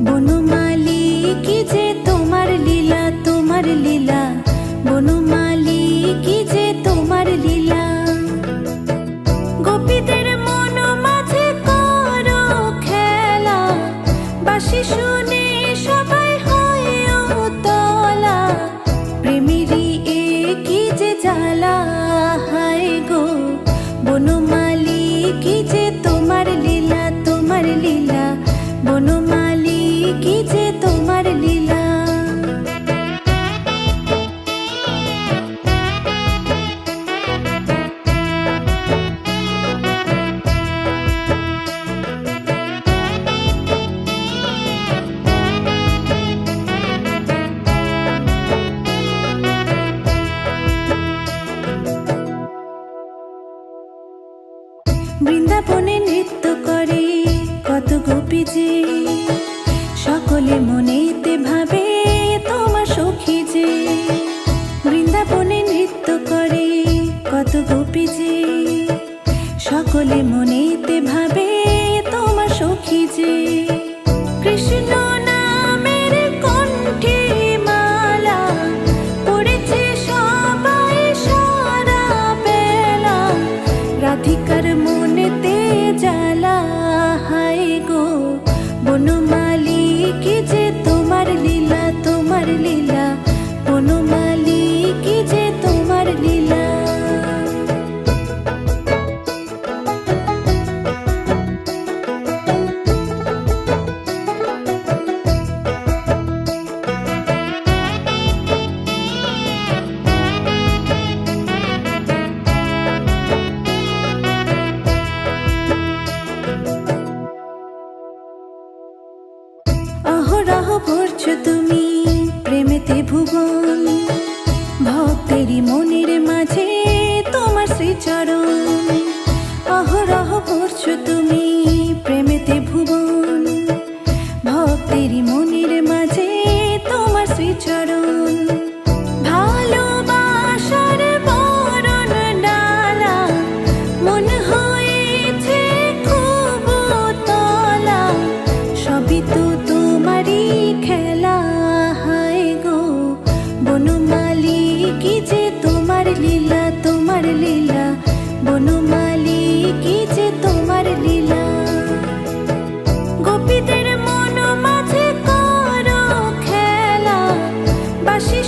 বনমালী কি যে তোমার লীলা, তোমার লীলা, বনমালী কি যে তোমার লীলা। গোপীদের মন মাঝে করো খেলা, বাঁশি শুনে সবাই হয় উতলা। প্রেমেরই এ কি যে জ্বালা, হায় গো বনমালী কি যে তোমার লীলা, তোমার লীলা, বনমালী কি যে তোমার লীলা। বৃন্দাবনে নৃত্য করে কত গোপী যে, সকলে মনেতে ভাবে তোমার সখী যে। বৃন্দাবনে নৃত্য করে কত গোপী যে, সকলে মনেতে ভাবে তোমার সখী যে। কৃষ্ণ নামের কণ্ঠে মালা পড়েছে সবাই সারা বেলা, রাধিকার মনেতে জ্বালা, হায় গো বনমালী কি যে তোমার লীলা, তোমার লীলা, বনমালী কি যে তোমার লীলা। অহরহ ভরছো তুমি প্রেমেতে ভুবন, ভক্তেরই মনের মাঝে তোমার শ্রীচরণ। অহরহ ভরছো তুমি প্রেমেতে ভুবন, ভক্তেরই মনের মাঝে তোমার শ্রীচরণ। ভালোবাসার বরণ ডালা মন হয়েছে খুব তলা, সবই তো তোমারই খেলা, হায় গো বনমালী কি যে তোমার লীলা, তোমার লীলা, বনমালী কি যে তোমার লীলা। গোপীদের মন মাঝে করো খেলা, বাঁশি